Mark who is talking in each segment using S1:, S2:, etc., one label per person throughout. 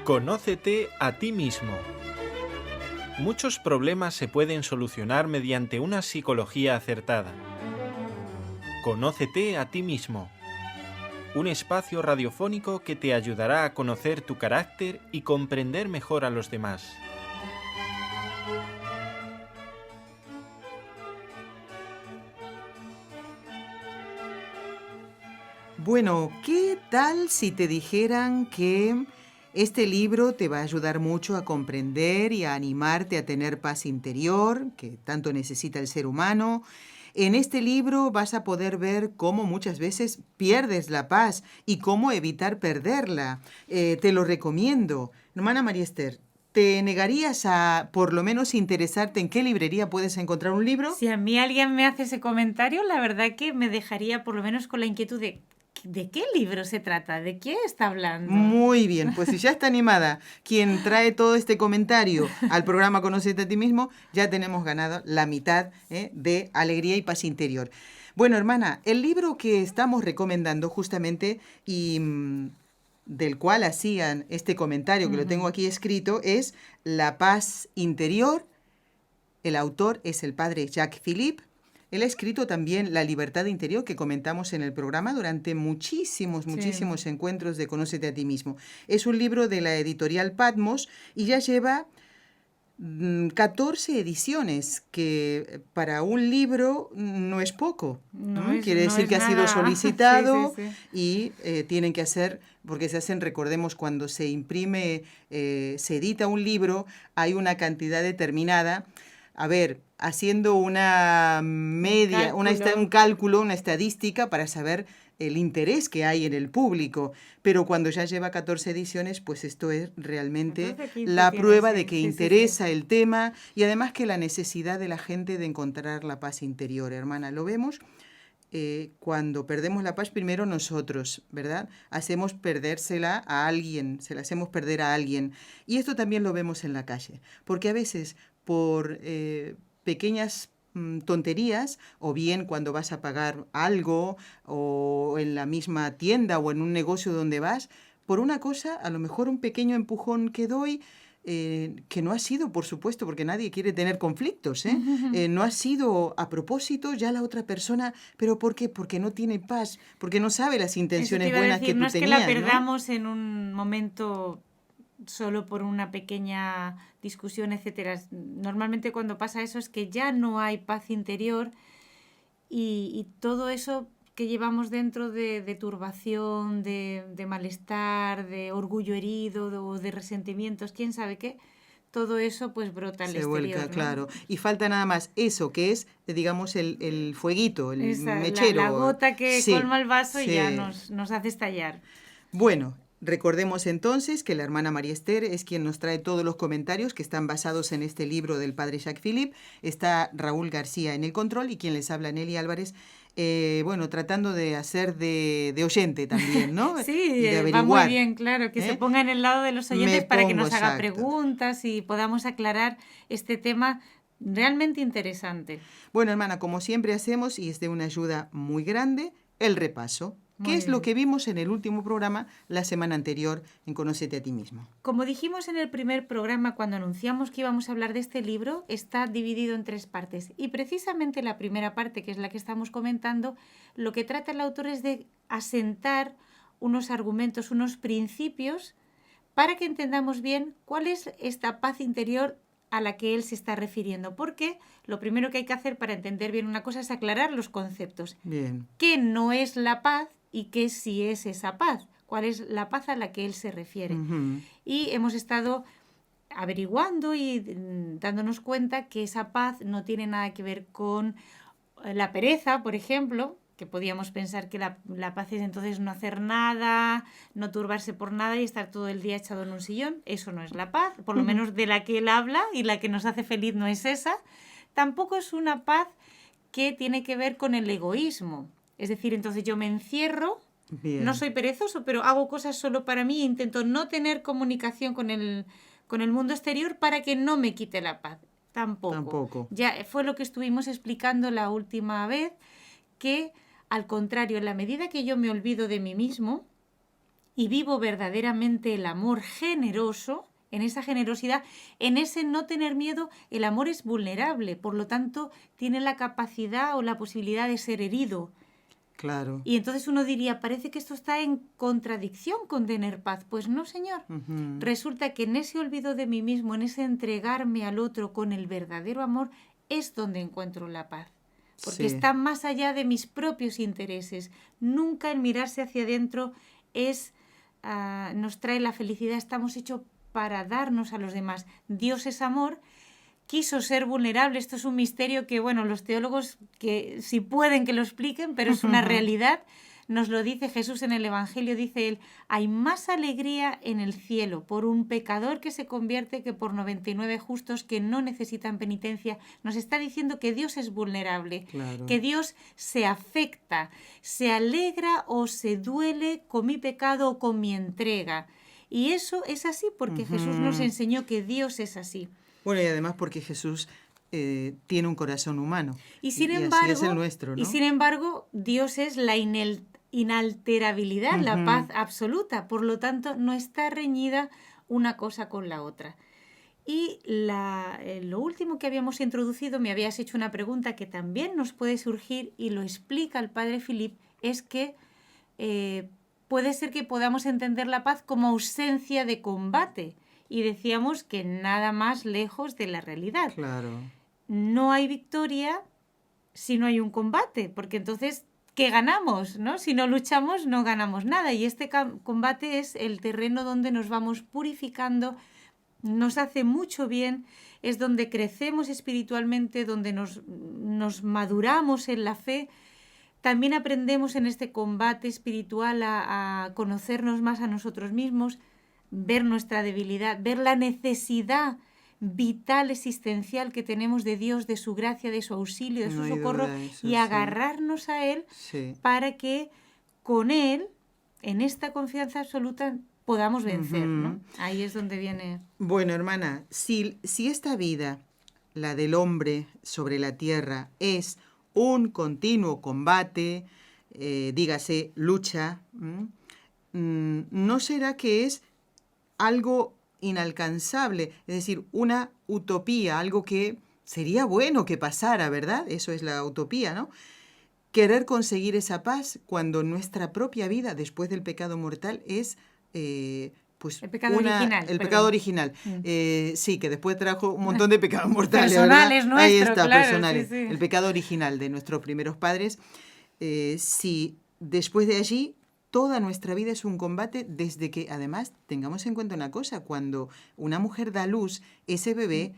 S1: Conócete a ti mismo. Muchos problemas se pueden solucionar mediante una psicología acertada. Conócete a ti mismo. Un espacio radiofónico que te ayudará a conocer tu carácter y comprender mejor a los demás.
S2: Bueno, ¿qué tal si te dijeran que este libro te va a ayudar mucho a comprender y a animarte a tener paz interior, que tanto necesita el ser humano? En este libro vas a poder ver cómo muchas veces pierdes la paz y cómo evitar perderla. Te lo recomiendo. Hermana María Esther, ¿te negarías a por lo menos interesarte en qué librería puedes encontrar un libro?
S3: Si a mí alguien me hace ese comentario, la verdad que me dejaría por lo menos con la inquietud ¿de qué libro se trata? ¿De qué está hablando?
S2: Muy bien, pues si ya está animada quien trae todo este comentario al programa Conócete a ti mismo, ya tenemos ganado la mitad de alegría y paz interior. Bueno, hermana, el libro que estamos recomendando justamente y del cual hacían este comentario, que lo tengo aquí escrito, es La paz interior. El autor es el padre Jacques Philippe. Él ha escrito también La libertad interior, que comentamos en el programa durante muchísimos encuentros de Conócete a ti mismo. Es un libro de la editorial Patmos y ya lleva 14 ediciones, que para un libro no es poco. Quiere decir que ha sido solicitado y tienen que hacer, porque se hacen, recordemos, cuando se imprime, se edita un libro, hay una cantidad determinada. A ver, haciendo una media, un cálculo, una estadística para saber el interés que hay en el público. Pero cuando ya lleva 14 ediciones, pues esto es realmente la prueba de que interesa el tema y además que la necesidad de la gente de encontrar la paz interior, hermana. Lo vemos cuando perdemos la paz primero nosotros, ¿verdad? Hacemos perdérsela a alguien, se la hacemos perder a alguien. Y esto también lo vemos en la calle, porque a veces por pequeñas tonterías, o bien cuando vas a pagar algo, o en la misma tienda o en un negocio donde vas, por una cosa, a lo mejor un pequeño empujón que doy, que no ha sido, por supuesto, porque nadie quiere tener conflictos, no ha sido a propósito, ya la otra persona, ¿pero por qué? Porque no tiene paz, porque no sabe las intenciones buenas que tú tenías,
S3: no es que la perdamos, ¿no?, en un momento solo por una pequeña discusión, etcétera. Normalmente cuando pasa eso es que ya no hay paz interior y todo eso que llevamos dentro de turbación, de malestar, de orgullo herido o de resentimientos, quién sabe qué, todo eso pues brota al exterior. Se vuelca, ¿no?
S2: Claro. Y falta nada más eso, que es, digamos, el fueguito, el mechero.
S3: La gota que colma el vaso y ya nos hace estallar.
S2: Bueno, recordemos entonces que la hermana María Esther es quien nos trae todos los comentarios que están basados en este libro del padre Jacques Philippe. Está Raúl García en el control y quien les habla, Nelly Álvarez. Tratando de hacer de oyente también, ¿no?
S3: Sí, va muy bien, claro, que se ponga en el lado de los oyentes para que nos haga preguntas y podamos aclarar este tema realmente interesante.
S2: Bueno, hermana, como siempre hacemos, y es de una ayuda muy grande, el repaso. ¿Qué es lo que vimos en el último programa la semana anterior en Conócete a ti mismo?
S3: Como dijimos en el primer programa cuando anunciamos que íbamos a hablar de este libro, está dividido en 3 partes. Y precisamente la primera parte, que es la que estamos comentando, lo que trata el autor es de asentar unos argumentos, unos principios, para que entendamos bien cuál es esta paz interior a la que él se está refiriendo. Porque lo primero que hay que hacer para entender bien una cosa es aclarar los conceptos.
S2: Bien.
S3: ¿Qué no es la paz y qué sí es esa paz? ¿Cuál es la paz a la que él se refiere?
S2: Uh-huh.
S3: Y hemos estado averiguando y dándonos cuenta que esa paz no tiene nada que ver con la pereza, por ejemplo, que podíamos pensar que la paz es entonces no hacer nada, no turbarse por nada y estar todo el día echado en un sillón. Eso no es la paz, por lo menos de la que él habla, y la que nos hace feliz no es esa. Tampoco es una paz que tiene que ver con el egoísmo. Es decir, entonces yo me encierro, bien, no soy perezoso, pero hago cosas solo para mí e intento no tener comunicación con el mundo exterior para que no me quite la paz. Tampoco. Ya fue lo que estuvimos explicando la última vez, que al contrario, en la medida que yo me olvido de mí mismo y vivo verdaderamente el amor generoso, en esa generosidad, en ese no tener miedo, el amor es vulnerable, por lo tanto tiene la capacidad o la posibilidad de ser herido.
S2: Claro.
S3: Y entonces uno diría, parece que esto está en contradicción con tener paz. Pues no, señor.
S2: Ujú.
S3: Resulta que en ese olvido de mí mismo, en ese entregarme al otro con el verdadero amor, es donde encuentro la paz. Porque
S2: Sí.
S3: está más allá de mis propios intereses. Nunca el mirarse hacia adentro nos trae la felicidad. Estamos hechos para darnos a los demás. Dios es amor. Quiso ser vulnerable. Esto es un misterio que, bueno, los teólogos, que si pueden que lo expliquen, pero es una realidad. Nos lo dice Jesús en el Evangelio, dice él, hay más alegría en el cielo por un pecador que se convierte que por 99 justos que no necesitan penitencia. Nos está diciendo que Dios es vulnerable,
S2: Claro.
S3: que Dios se afecta, se alegra o se duele con mi pecado o con mi entrega. Y eso es así porque Jesús nos enseñó que Dios es así.
S2: Bueno, y además porque Jesús tiene un corazón humano.
S3: Y sin
S2: así
S3: embargo,
S2: es el nuestro, ¿no?
S3: y sin embargo, Dios es la inalterabilidad, la paz absoluta. Por lo tanto, no está reñida una cosa con la otra. Y lo último que habíamos introducido, me habías hecho una pregunta que también nos puede surgir y lo explica el padre Philip, es que puede ser que podamos entender la paz como ausencia de combate. Y decíamos que nada más lejos de la realidad.
S2: Claro.
S3: No hay victoria si no hay un combate, porque entonces, ¿qué ganamos? ¿No? Si no luchamos, no ganamos nada. Y este combate es el terreno donde nos vamos purificando, nos hace mucho bien, es donde crecemos espiritualmente, donde nos maduramos en la fe. También aprendemos en este combate espiritual a conocernos más a nosotros mismos, ver nuestra debilidad, ver la necesidad vital, existencial que tenemos de Dios, de su gracia, de su auxilio, de su socorro, y agarrarnos a Él para que con Él, en esta confianza absoluta, podamos vencer, ¿no? Ahí es donde viene...
S2: Bueno, hermana, si esta vida, la del hombre sobre la tierra, es un continuo combate, dígase, lucha, ¿no será que es algo inalcanzable? Es decir, una utopía, algo que sería bueno que pasara, ¿verdad? Eso es la utopía, ¿no? Querer conseguir esa paz cuando nuestra propia vida, después del pecado mortal, es... pues
S3: el pecado original.
S2: El pecado original. Sí, que después trajo un montón de pecados mortales.
S3: Personales nuestros,
S2: ahí está,
S3: claro,
S2: personales.
S3: Sí.
S2: El pecado original de nuestros primeros padres. Si después de allí toda nuestra vida es un combate, desde que además tengamos en cuenta una cosa, cuando una mujer da a luz, ese bebé,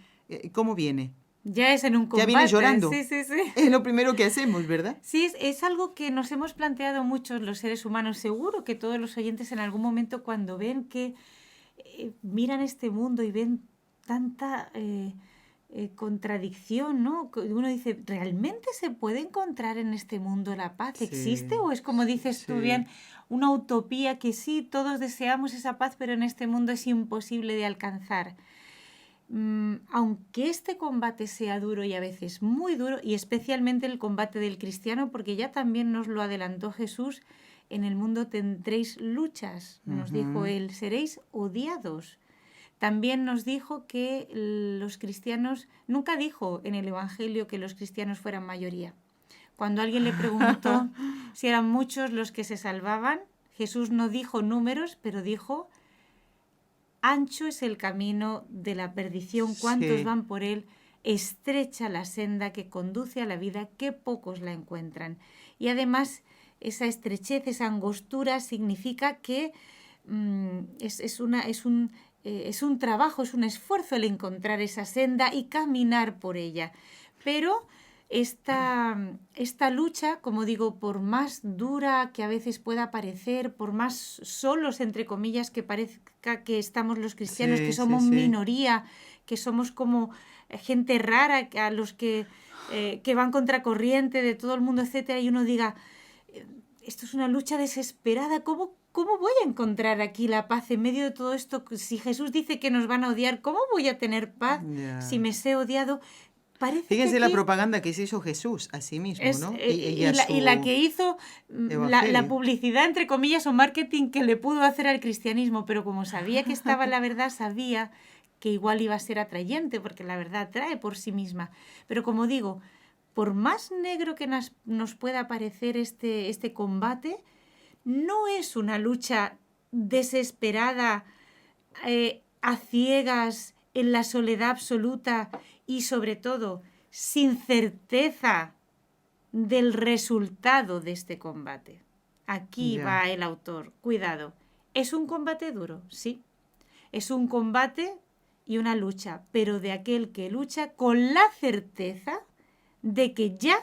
S2: ¿cómo viene?
S3: Ya es en un combate.
S2: Ya viene llorando.
S3: Sí.
S2: Es lo primero que hacemos, ¿verdad?
S3: Sí, es algo que nos hemos planteado muchos los seres humanos. Seguro que todos los oyentes en algún momento cuando ven que miran este mundo y ven tanta contradicción, ¿no? Uno dice, ¿realmente se puede encontrar en este mundo la paz? ¿Existe? ¿O es como dices tú bien, una utopía que sí, todos deseamos esa paz, pero en este mundo es imposible de alcanzar? Aunque este combate sea duro y a veces muy duro, y especialmente el combate del cristiano, porque ya también nos lo adelantó Jesús, en el mundo tendréis luchas, nos dijo él, seréis odiados. También nos dijo que los cristianos, nunca dijo en el Evangelio que los cristianos fueran mayoría. Cuando alguien le preguntó si eran muchos los que se salvaban, Jesús no dijo números, pero dijo: ancho es el camino de la perdición, ¿cuántos van por él? Estrecha la senda que conduce a la vida, qué pocos la encuentran. Y además, esa estrechez, esa angostura significa que es un trabajo, es un esfuerzo el encontrar esa senda y caminar por ella. Pero esta lucha, como digo, por más dura que a veces pueda parecer, por más solos, entre comillas, que parezca que estamos los cristianos, que somos minoría, que somos como gente rara, a los que van contracorriente de todo el mundo, etcétera, y uno diga, esto es una lucha desesperada, ¿cómo voy a encontrar aquí la paz en medio de todo esto? Si Jesús dice que nos van a odiar, ¿cómo voy a tener paz si me sé odiado?
S2: Fíjense la propaganda que se hizo Jesús a sí mismo, ¿no?
S3: Y la que hizo la publicidad, entre comillas, o marketing que le pudo hacer al cristianismo, pero como sabía que estaba la verdad, sabía que igual iba a ser atrayente, porque la verdad atrae por sí misma. Pero como digo, por más negro que nos pueda parecer este combate, no es una lucha desesperada, a ciegas, en la soledad absoluta y sobre todo sin certeza del resultado de este combate. Aquí va el autor. Cuidado. ¿Es un combate duro? Sí. Es un combate y una lucha, pero de aquel que lucha con la certeza de que ya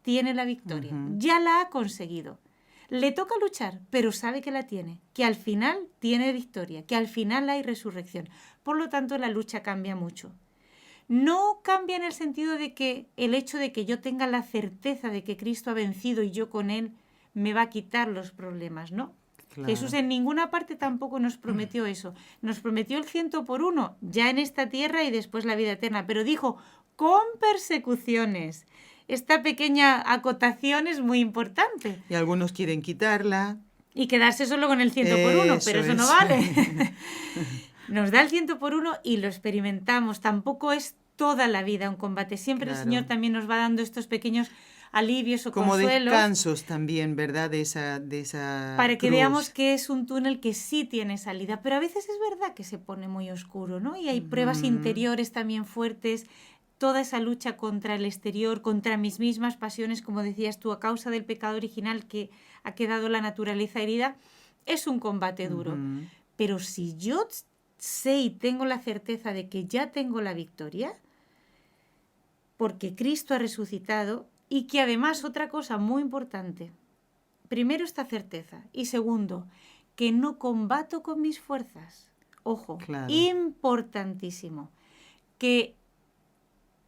S3: tiene la victoria, ya la ha conseguido. Le toca luchar, pero sabe que la tiene, que al final tiene victoria, que al final hay resurrección. Por lo tanto, la lucha cambia mucho. No cambia en el sentido de que el hecho de que yo tenga la certeza de que Cristo ha vencido y yo con Él me va a quitar los problemas, ¿no? Claro. Jesús en ninguna parte tampoco nos prometió eso. Nos prometió el 100%, ya en esta tierra y después la vida eterna, pero dijo, con persecuciones. Esta pequeña acotación es muy importante.
S2: Y algunos quieren quitarla.
S3: Y quedarse solo con el 100%, pero eso no vale. Nos da el 100% y lo experimentamos. Tampoco es toda la vida un combate. Siempre el Señor también nos va dando estos pequeños alivios o
S2: como
S3: consuelos.
S2: Como descansos también, ¿verdad? De esa
S3: para que
S2: cruz.
S3: veamos que es un túnel que sí tiene salida. Pero a veces es verdad que se pone muy oscuro, ¿no? Y hay pruebas interiores también fuertes. Toda esa lucha contra el exterior, contra mis mismas pasiones, como decías tú, a causa del pecado original que ha quedado la naturaleza herida, es un combate duro. Pero si yo sé y tengo la certeza de que ya tengo la victoria, porque Cristo ha resucitado, y que además, otra cosa muy importante, primero esta certeza, y segundo, que no combato con mis fuerzas. Ojo, importantísimo, que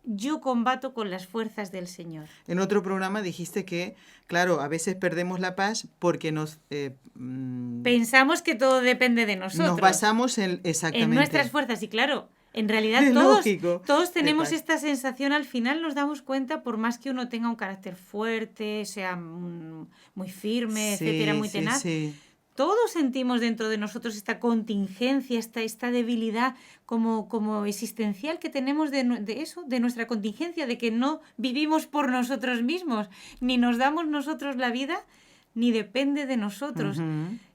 S3: yo combato con las fuerzas del Señor.
S2: En otro programa dijiste que, claro, a veces perdemos la paz porque nos...
S3: pensamos que todo depende de nosotros.
S2: Nos basamos en
S3: nuestras fuerzas. Y claro, en realidad todos tenemos esta sensación. Al final nos damos cuenta, por más que uno tenga un carácter fuerte, sea muy firme, etcétera, muy tenaz, todos sentimos dentro de nosotros esta contingencia, esta debilidad como existencial que tenemos de nuestra contingencia, de que no vivimos por nosotros mismos, ni nos damos nosotros la vida, ni depende de nosotros.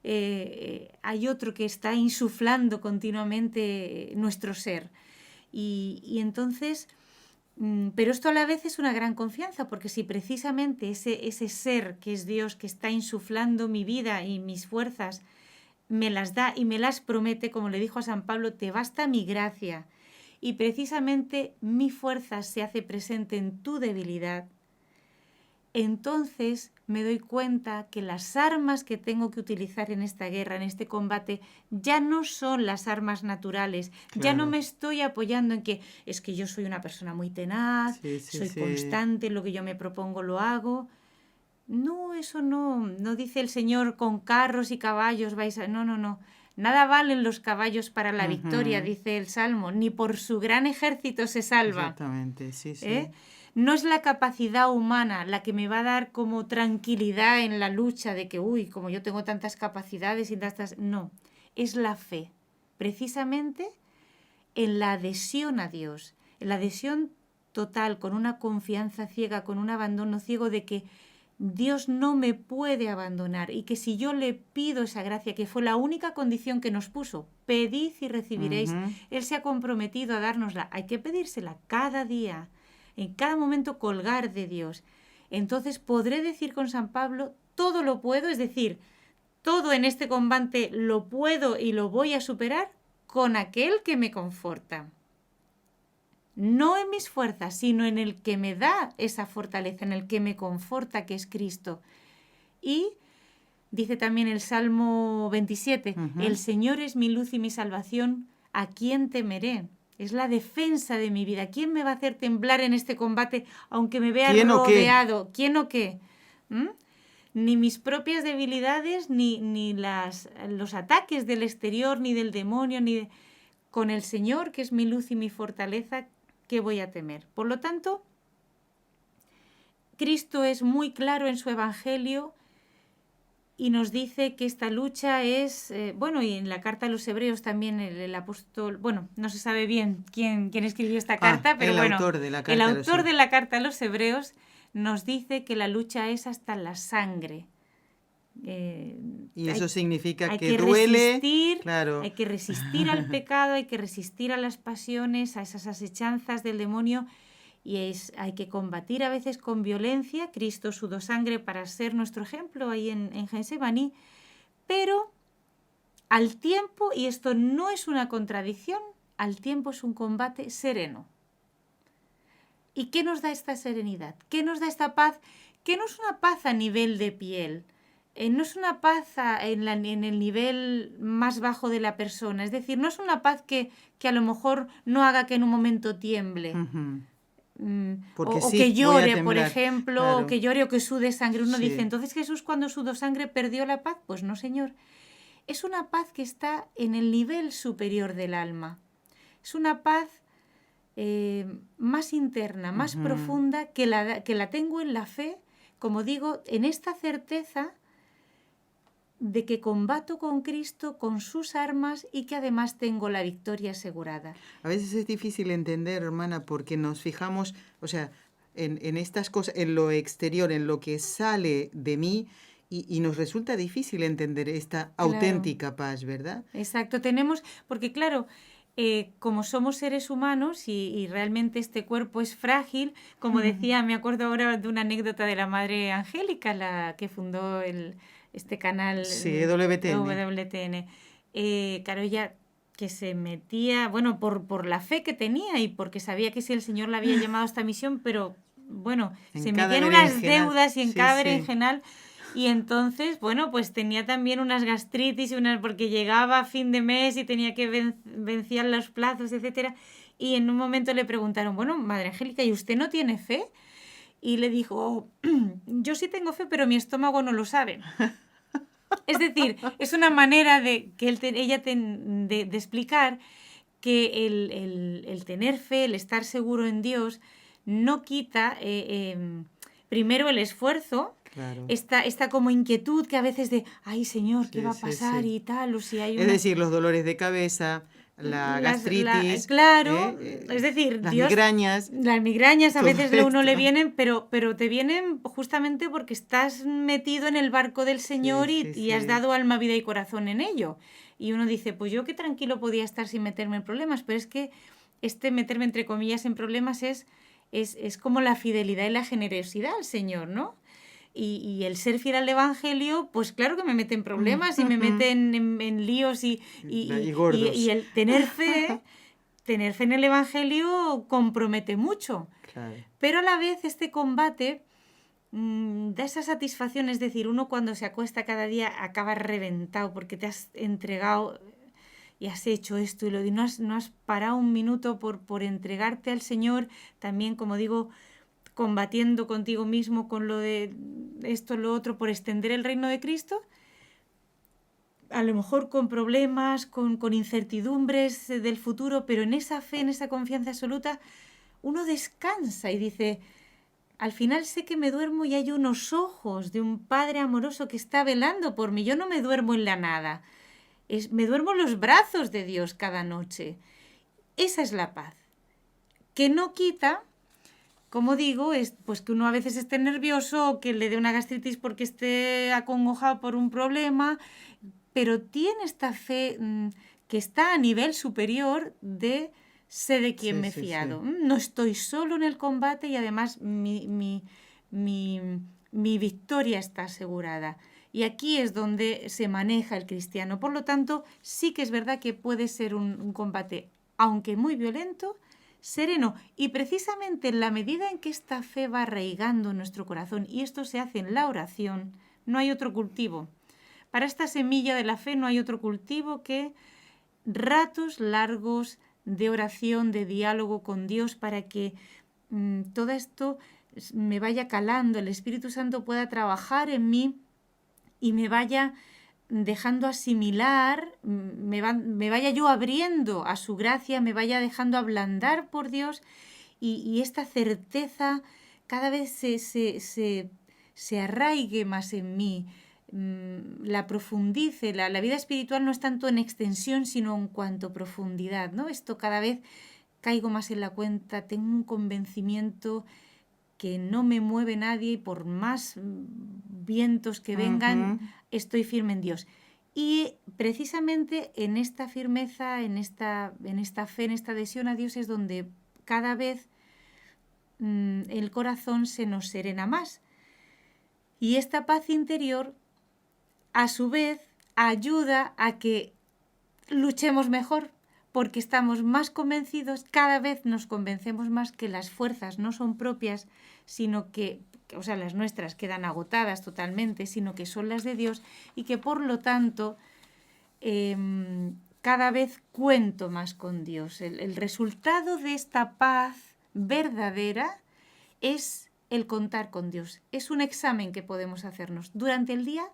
S3: Hay otro que está insuflando continuamente nuestro ser. Y entonces, pero esto a la vez es una gran confianza, porque si precisamente ese ser que es Dios, que está insuflando mi vida y mis fuerzas, me las da y me las promete, como le dijo a San Pablo, te basta mi gracia. Y precisamente mi fuerza se hace presente en tu debilidad. Entonces me doy cuenta que las armas que tengo que utilizar en esta guerra, en este combate, ya no son las armas naturales. Claro. Ya no me estoy apoyando en que es que yo soy una persona muy tenaz, soy constante, en lo que yo me propongo lo hago. No, eso no dice el Señor con carros y caballos vais a... No. Nada valen los caballos para la victoria, dice el Salmo, ni por su gran ejército se salva.
S2: Exactamente, sí.
S3: No es la capacidad humana la que me va a dar como tranquilidad en la lucha de que, como yo tengo tantas capacidades y tantas... No, es la fe, precisamente en la adhesión a Dios, en la adhesión total, con una confianza ciega, con un abandono ciego de que Dios no me puede abandonar y que si yo le pido esa gracia, que fue la única condición que nos puso, pedid y recibiréis, Él se ha comprometido a dárnosla, hay que pedírsela cada día. En cada momento colgar de Dios. Entonces podré decir con San Pablo, todo lo puedo, es decir, todo en este combate lo puedo y lo voy a superar con aquel que me conforta. No en mis fuerzas, sino en el que me da esa fortaleza, en el que me conforta, que es Cristo. Y dice también el Salmo 27, el Señor es mi luz y mi salvación, ¿a quién temeré? Es la defensa de mi vida. ¿Quién me va a hacer temblar en este combate aunque me vea rodeado? ¿Quién o qué? Ni mis propias debilidades, ni los ataques del exterior, ni del demonio, con el Señor, que es mi luz y mi fortaleza, ¿qué voy a temer? Por lo tanto, Cristo es muy claro en su Evangelio y nos dice que esta lucha es, y en la carta a los Hebreos también el apóstol, no se sabe bien quién escribió esta carta, pero
S2: el autor de la carta,
S3: el autor de la carta a los Hebreos nos dice que la lucha es hasta la sangre.
S2: Y eso significa
S3: que
S2: duele.
S3: Resistir,
S2: claro.
S3: Hay que resistir al pecado, hay que resistir a las pasiones, a esas asechanzas del demonio. Y hay que combatir a veces con violencia. Cristo sudó sangre para ser nuestro ejemplo ahí en Getsemaní, pero al tiempo, y esto no es una contradicción, al tiempo es un combate sereno. ¿Y qué nos da esta serenidad? ¿Qué nos da esta paz? Que no es una paz a nivel de piel, no es una paz en el nivel más bajo de la persona, es decir, no es una paz que a lo mejor no haga que en un momento tiemble.
S2: Uh-huh.
S3: O que llore, por ejemplo,
S2: claro.
S3: o que llore o que sude sangre. Uno
S2: sí.
S3: dice, entonces Jesús cuando sudó sangre perdió la paz. Pues no, Señor. Es una paz que está en el nivel superior del alma. Es una paz más interna, más
S2: uh-huh.
S3: profunda, que la tengo en la fe, como digo, en esta certeza de que combato con Cristo, con sus armas y que además tengo la victoria asegurada.
S2: A veces es difícil entender, hermana, porque nos fijamos, en estas cosas, en lo exterior, en lo que sale de mí, y nos resulta difícil entender esta auténtica paz, ¿verdad?
S3: Exacto, porque claro, como somos seres humanos y realmente este cuerpo es frágil, como decía, me acuerdo ahora de una anécdota de la Madre Angélica, la que fundó este canal WTN. Claro, ella que se metía, por la fe que tenía y porque sabía que si el Señor la había llamado a esta misión, pero se metía en unas deudas y en cada berenjenal. Y entonces, pues tenía también unas gastritis, porque llegaba a fin de mes y tenía que vencir los plazos, etcétera. Y en un momento le preguntaron, Madre Angélica, ¿y usted no tiene fe? Y le dijo, yo sí tengo fe, pero mi estómago no lo sabe. Es decir, es una manera de explicar que el tener fe, el estar seguro en Dios, no quita primero el esfuerzo.
S2: Claro.
S3: Esta como inquietud que a veces de, ay Señor, ¿qué va a pasar? Y tal, o si hay
S2: Es decir, los dolores de cabeza, la gastritis.
S3: Es decir,
S2: las migrañas.
S3: Las migrañas a veces a uno le vienen, pero te vienen justamente porque estás metido en el barco del Señor y has dado alma, vida y corazón en ello. Y uno dice, pues yo qué tranquilo podía estar sin meterme en problemas, pero es que meterme entre comillas en problemas es como la fidelidad y la generosidad al Señor, ¿no? Y el ser fiel al Evangelio, pues claro que me mete en problemas y me mete en líos y el tener fe en el Evangelio compromete mucho.
S2: Claro.
S3: Pero a la vez este combate da esa satisfacción, es decir, uno cuando se acuesta cada día acaba reventado porque te has entregado y has hecho esto y no has parado un minuto por entregarte al Señor, también, como digo, combatiendo contigo mismo con lo de esto, lo otro, por extender el reino de Cristo, a lo mejor con problemas, con incertidumbres del futuro, pero en esa fe, en esa confianza absoluta, uno descansa y dice, al final sé que me duermo y hay unos ojos de un Padre amoroso que está velando por mí. Yo no me duermo en la nada, me duermo en los brazos de Dios cada noche. Esa es la paz, que no quita, como digo, es pues que uno a veces esté nervioso o que le dé una gastritis porque esté acongojado por un problema, pero tiene esta fe que está a nivel superior de sé de quién me he fiado. Sí. No estoy solo en el combate y además mi victoria está asegurada. Y aquí es donde se maneja el cristiano. Por lo tanto, sí que es verdad que puede ser un combate, aunque muy violento, sereno, y precisamente en la medida en que esta fe va arraigando en nuestro corazón, y esto se hace en la oración, no hay otro cultivo. Para esta semilla de la fe no hay otro cultivo que ratos largos de oración, de diálogo con Dios, para que todo esto me vaya calando, el Espíritu Santo pueda trabajar en mí y me vaya dejando asimilar, me vaya yo abriendo a su gracia, me vaya dejando ablandar por Dios y esta certeza cada vez se arraigue más en mí, la profundice. La vida espiritual no es tanto en extensión, sino en cuanto a profundidad, ¿no? Esto cada vez caigo más en la cuenta, tengo un convencimiento que no me mueve nadie y por más vientos que vengan, estoy firme en Dios. Y precisamente en esta firmeza, en esta fe, en esta adhesión a Dios es donde cada vez el corazón se nos serena más. Y esta paz interior, a su vez, ayuda a que luchemos mejor, porque estamos más convencidos, cada vez nos convencemos más que las fuerzas no son propias, sino que, o sea, las nuestras quedan agotadas totalmente, sino que son las de Dios y que por lo tanto cada vez cuento más con Dios. El resultado de esta paz verdadera es el contar con Dios. Es un examen que podemos hacernos durante el día.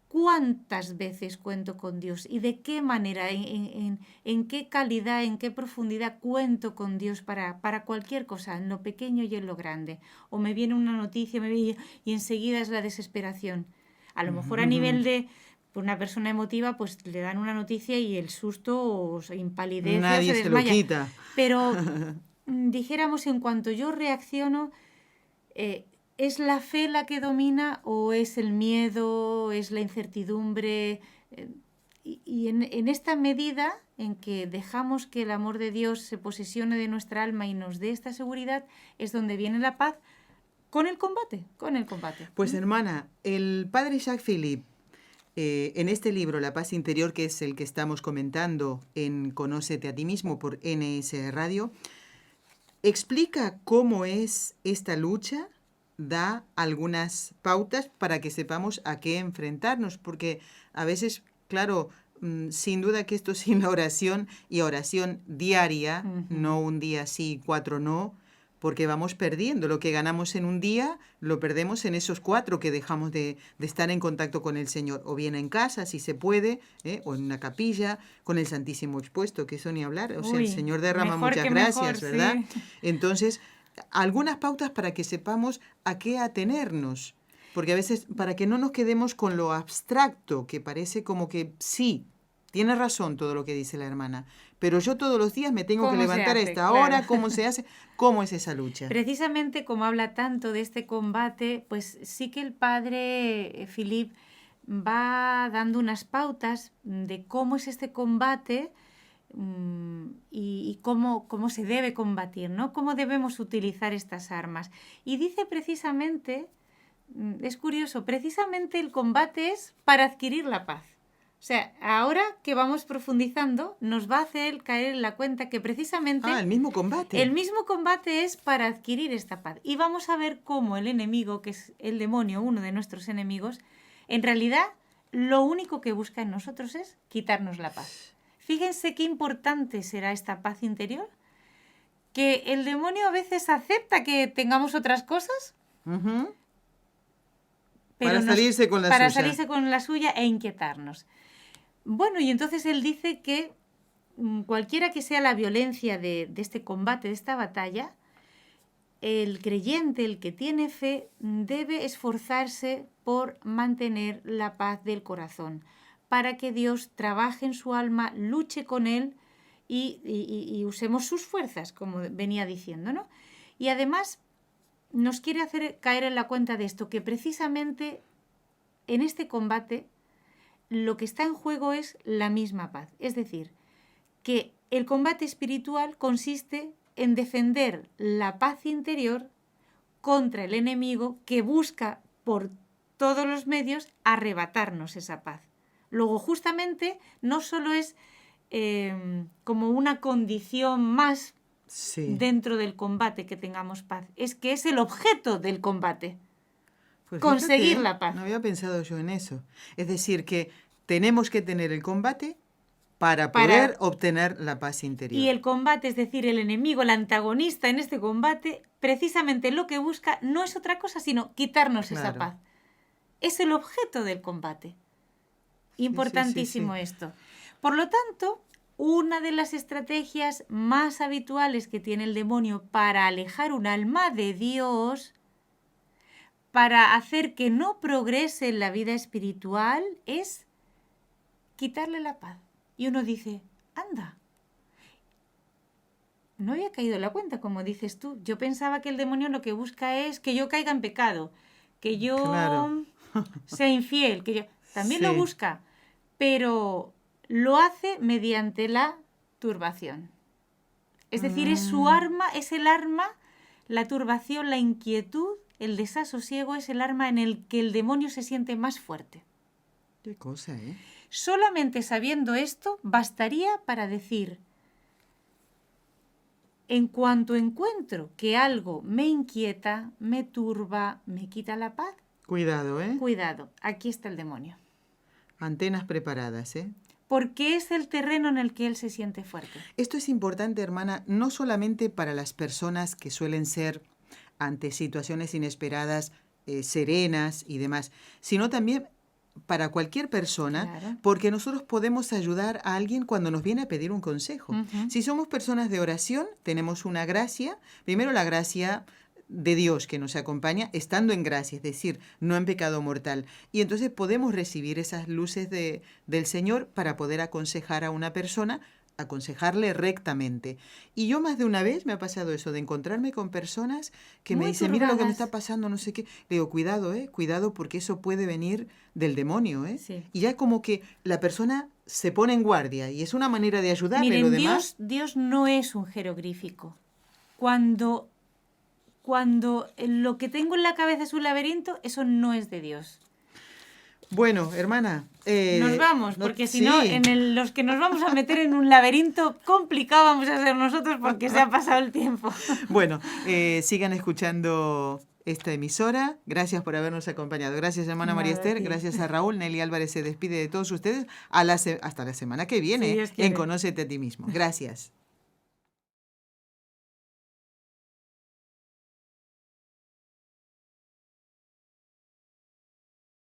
S3: ¿Cuántas veces cuento con Dios? ¿Y de qué manera? ¿En qué calidad, en qué profundidad cuento con Dios para cualquier cosa, en lo pequeño y en lo grande? O me viene una noticia y enseguida es la desesperación. A lo mejor a nivel de una persona emotiva, pues le dan una noticia y el susto o impalidece,
S2: nadie
S3: se desmaya.
S2: Se lo quita.
S3: Pero dijéramos, en cuanto yo reacciono, ¿es la fe la que domina o es el miedo, es la incertidumbre? Y en esta medida en que dejamos que el amor de Dios se posesione de nuestra alma y nos dé esta seguridad, es donde viene la paz con el combate.
S2: Pues hermana, el padre Jacques Philippe, en este libro, La Paz Interior, que es el que estamos comentando en Conócete a ti mismo por NS Radio, explica cómo es esta lucha, da algunas pautas para que sepamos a qué enfrentarnos, porque a veces, claro, sin duda que esto sin la oración y oración diaria, no un día sí, 4 no, porque vamos perdiendo. Lo que ganamos en un día, lo perdemos en esos 4 que dejamos de estar en contacto con el Señor, o bien en casa, si se puede, o en una capilla, con el Santísimo expuesto, que eso ni hablar. O sea, el Señor derrama muchas gracias, mejor, ¿verdad? Sí. Entonces, algunas pautas para que sepamos a qué atenernos, porque a veces para que no nos quedemos con lo abstracto, que parece como que sí, tiene razón todo lo que dice la hermana, pero yo todos los días me tengo que levantar a esta hora, ¿cómo se hace? ¿Cómo es esa lucha?
S3: Precisamente como habla tanto de este combate, pues sí que el padre Philippe va dando unas pautas de cómo es este combate y cómo se debe combatir, ¿no? Cómo debemos utilizar estas armas. Y dice precisamente, es curioso, precisamente el combate es para adquirir la paz. O sea, ahora que vamos profundizando, nos va a hacer caer en la cuenta que precisamente...
S2: el mismo combate.
S3: El mismo combate es para adquirir esta paz. Y vamos a ver cómo el enemigo, que es el demonio, uno de nuestros enemigos, en realidad lo único que busca en nosotros es quitarnos la paz. Fíjense qué importante será esta paz interior, que el demonio a veces acepta que tengamos otras cosas, pero
S2: para salirse
S3: con la suya e inquietarnos. Bueno, y entonces él dice que cualquiera que sea la violencia de este combate, de esta batalla, el creyente, el que tiene fe, debe esforzarse por mantener la paz del corazón, para que Dios trabaje en su alma, luche con él y usemos sus fuerzas, como venía diciendo, ¿no? Y además nos quiere hacer caer en la cuenta de esto, que precisamente en este combate lo que está en juego es la misma paz. Es decir, que el combate espiritual consiste en defender la paz interior contra el enemigo que busca por todos los medios arrebatarnos esa paz. Luego, justamente, no solo es como una condición más dentro del combate que tengamos paz, es que es el objeto del combate. Pues conseguir la paz.
S2: No había pensado yo en eso. Es decir, que tenemos que tener el combate para poder obtener la paz interior.
S3: Y el combate, es decir, el enemigo, el antagonista en este combate, precisamente lo que busca no es otra cosa, sino quitarnos esa paz. Es el objeto del combate. Importantísimo esto. Por lo tanto, una de las estrategias más habituales que tiene el demonio para alejar un alma de Dios, para hacer que no progrese en la vida espiritual, es quitarle la paz. Y uno dice, anda, no había caído en la cuenta, como dices tú. Yo pensaba que el demonio lo que busca es que yo caiga en pecado, que yo
S2: Claro.
S3: sea infiel, que yo... También lo
S2: Sí.
S3: busca, pero lo hace mediante la turbación. Es decir, es su arma, es el arma, la turbación, la inquietud, el desasosiego es el arma en el que el demonio se siente más fuerte.
S2: Qué cosa, ¿eh?
S3: Solamente sabiendo esto bastaría para decir, en cuanto encuentro que algo me inquieta, me turba, me quita la paz,
S2: Cuidado, ¿eh?
S3: cuidado, aquí está el demonio.
S2: Antenas preparadas, ¿eh?
S3: Porque es el terreno en el que él se siente fuerte.
S2: Esto es importante, hermana, no solamente para las personas que suelen ser ante situaciones inesperadas, serenas y demás, sino también para cualquier persona,
S3: Claro.
S2: porque nosotros podemos ayudar a alguien cuando nos viene a pedir un consejo.
S3: Ujú.
S2: Si somos personas de oración, tenemos una gracia, primero la gracia de Dios que nos acompaña, estando en gracia, es decir, no en pecado mortal. Y entonces podemos recibir esas luces del Señor para poder aconsejar a una persona, aconsejarle rectamente. Y yo más de una vez me ha pasado eso, de encontrarme con personas que me
S3: Muy
S2: dicen, mira lo que me
S3: turbadas.
S2: está pasando, no sé qué. Le digo, cuidado, cuidado, porque eso puede venir del demonio,
S3: Sí.
S2: Y ya como que la persona se pone en guardia y es una manera de ayudarle.
S3: Miren,
S2: Lo demás,
S3: Dios no es un jeroglífico. Cuando lo que tengo en la cabeza es un laberinto, eso no es de Dios.
S2: bueno, hermana.
S3: Nos vamos, porque si
S2: sí.
S3: no, los que nos vamos a meter en un laberinto complicado vamos a ser nosotros porque se ha pasado el tiempo.
S2: Bueno, sigan escuchando esta emisora. Gracias por habernos acompañado. Gracias, hermana María
S3: Nada,
S2: Esther.
S3: a ti.
S2: Gracias a Raúl. Nelly Álvarez se despide de todos ustedes. Hasta la semana que viene
S3: Si Dios
S2: en
S3: quiere.
S2: Conócete a ti mismo. Gracias.